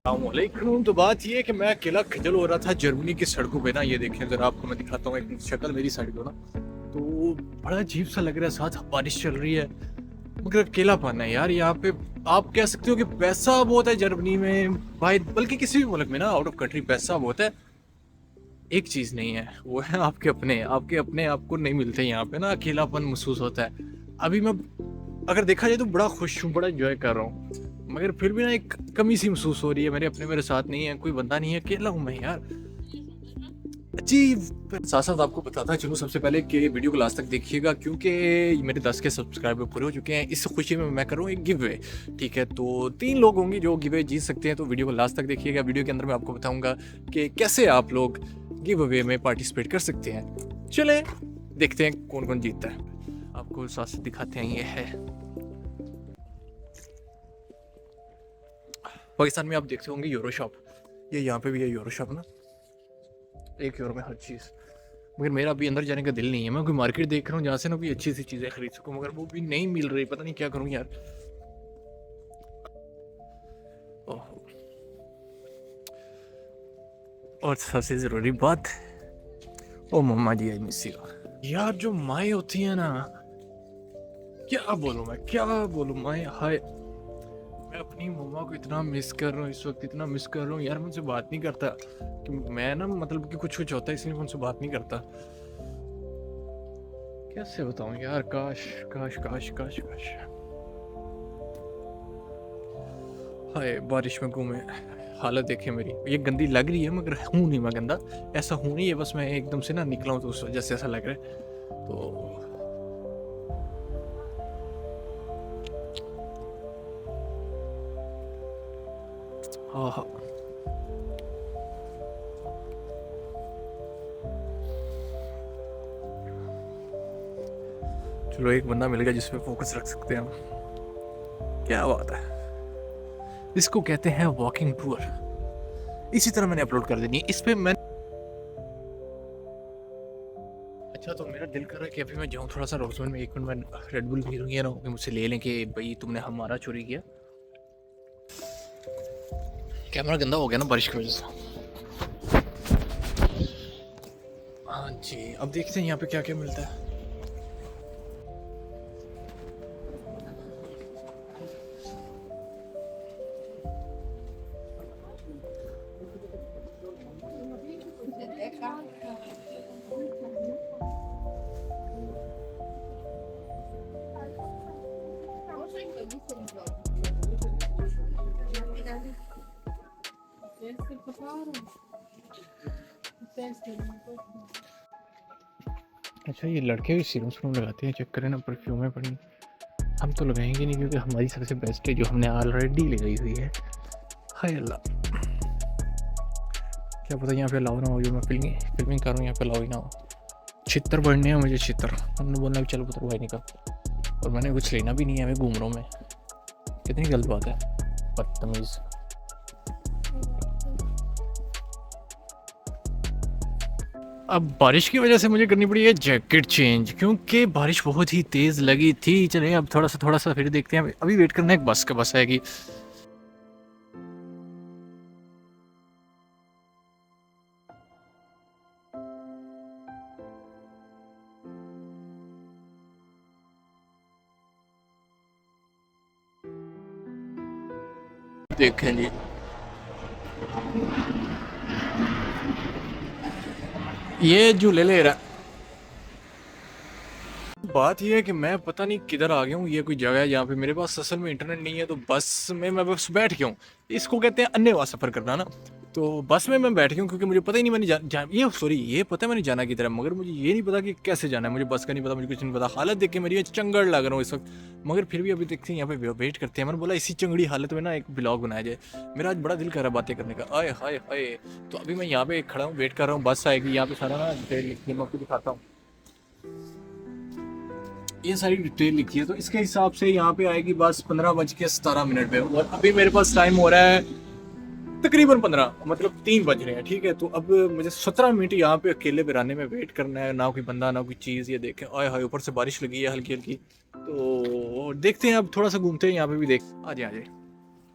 अस्सलामुअलैकुम। तो बात ये है कि मैं अकेला खजल हो रहा था जर्मनी की सड़कों पे ना। ये देखें जरा, आपको मैं दिखाता हूँ एक शक्ल मेरी साइड को ना, तो बड़ा अजीब सा लग रहा है। साथ बारिश चल रही है मगर अकेलापन है यार यहाँ पे। आप कह सकते हो कि पैसा बहुत है जर्मनी में भाई, बल्कि किसी भी मुल्क में ना, आउट ऑफ कंट्री पैसा बहुत है। एक चीज़ नहीं है, वो है आपके अपने आपको नहीं मिलते यहाँ पे ना, अकेलापन महसूस होता है। अभी मैं अगर देखा जाए तो बड़ा खुश हूँ, बड़ा एंजॉय कर रहा हूँ, मगर फिर भी ना एक कमी सी महसूस हो रही है। मेरे अपने मेरे साथ नहीं है, कोई बंदा नहीं है, अकेला हूँ मैं यार। जी, साथ साथ आपको बताता चलो सबसे पहले कि वीडियो को लास्ट तक देखिएगा, क्योंकि मेरे 10 के सब्सक्राइबर पूरे हो चुके हैं। इस खुशी में मैं कर रहा हूँ एक गिव वे। ठीक है, तो 3 लोग होंगे जो गिव वे जीत सकते हैं, तो वीडियो को लास्ट तक देखिएगा। वीडियो के अंदर मैं आपको बताऊंगा कि कैसे आप लोग गिव अवे में पार्टिसिपेट कर सकते हैं। चले देखते हैं कौन कौन जीतता है। आपको साथ साथ दिखाते हैं। ये है पाकिस्तान में, आप देखते होंगे यूरो शॉप। ये यहाँ पे भी है यूरो शॉप ना, 1 यूरो में हर चीज़। मगर मेरा अभी अंदर जाने का दिल नहीं है। मैं कोई मार्केट देख रहा हूँ जहाँ से ना कोई अच्छी सी चीज़ें खरीद सकूँ, मगर वो भी नहीं मिल रही। पता नहीं क्या करूँ यार। ओह, और सबसे ज़रूरी बात, ओ मम्मा जी आई मिस यू। यार जो माएँ होती हैं ना, क्या बोलूँ माएँ, हाय। मैं अपनी मम्मा को इतना मिस कर रहा हूँ इस वक्त, इतना मिस कर रहा हूँ यार। मुझसे बात नहीं करता कि मैं ना, मतलब कि कुछ कुछ होता है इसलिए मुझसे बात नहीं करता। कैसे बताऊँ यार, काश काश काश काश काश। हाय बारिश में घूमे, हालत देखे मेरी। ये गंदी लग रही है मगर हूँ नहीं मैं गंदा, ऐसा हूँ नहीं है। बस मैं एकदम से ना निकला हूँ तो उस वजह से ऐसा लग रहा है। तो हाँ हाँ, चलो एक बंदा मिल गया जिस पे फोकस रख सकते हैं हम। क्या बात है, इसको कहते हैं वॉकिंग टूर। इसी तरह मैंने अपलोड कर देनी है इस पे। मैं अच्छा, तो मेरा दिल कर रहा है कि अभी मैं जाऊँ थोड़ा सा रोजमन में। 1 मिनट में रेड बुल पी लूँगी ना, कि मुझसे ले लें कि भाई तुमने हमारा चोरी किया। कैमरा गंदा हो गया ना बारिश की वजह से। हाँ जी, अब देखते हैं यहाँ पे क्या क्या मिलता है। अच्छा, ये लड़के भी सीरम सीरम लगाते हैं, चेक करें ना, परफ्यूम है पड़ी। हम तो लगाएंगे नहीं क्योंकि हमारी सबसे बेस्ट है जो हमने ऑलरेडी लगाई हुई है। हाय अल्लाह, क्या पता यहाँ पे अलाउ ना हो, जो मैं फिल्मिंग कर रहा हूँ यहाँ पे अलाउ ही ना हो। छितर बढ़ने हैं मुझे, छितर। हमने बोलना भी चलो पुत्र भाई निकल, और मैंने कुछ लेना भी नहीं है, मैं घूम रहा हूँ। मैं कितनी गलत बात है, बदतमीज़। अब बारिश की वजह से मुझे करनी पड़ी है जैकेट चेंज, क्योंकि बारिश बहुत ही तेज़ लगी थी। चले अब थोड़ा सा फिर देखते हैं। अभी वेट करना है, एक बस आएगी। देखें जी, ये झूले ले रहा। बात ये है कि मैं पता नहीं किधर आ गया हूँ। ये कोई जगह है जहाँ पे मेरे पास असल में इंटरनेट नहीं है, तो बस में मैं बस बैठ गया हूँ। इसको कहते हैं अन्नेवा सफ़र करना ना। तो बस में मैं बैठ गया हूँ क्योंकि मुझे पता ही नहीं, मैंने ये पता है मैंने जाना की तरह, मगर मुझे ये नहीं पता कि कैसे जाना है। मुझे बस का नहीं पता, मुझे कुछ नहीं पता। हालत देख के मेरी ये चंगड़ लग रहा हूँ इस वक्त, मगर फिर भी अभी देखते हैं, यहाँ पे वेट करते हैं। मैंने बोला इसी चंगड़ी हालत में ना एक ब्लॉग बनाया जाए। मेरा आज बड़ा दिल कर रहा है बातें करने का, आए हाय हाय। तो अभी मैं यहाँ पे खड़ा हूँ, वेट कर रहा हूँ, बस आएगी। यहाँ पे सारा ना डिटेल लिखी है, मैं आपको दिखाता हूँ। ये सारी डिटेल लिखी है, तो इसके हिसाब से यहाँ पे आएगी बस 15:17 पे, और अभी मेरे पास टाइम हो रहा है तकरीबन 15, मतलब 3 बज रहे हैं। ठीक है, तो अब मुझे 17 मिनट यहाँ पे अकेले बिराने में वेट करना है। ना कोई बंदा ना कोई चीज़। ये देखें, आए हाय, ऊपर से बारिश लगी है हल्की हल्की। तो देखते हैं, अब थोड़ा सा घूमते हैं यहाँ पे भी। देख आ जाए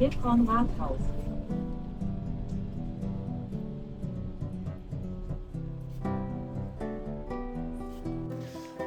Geht vom Rathaus.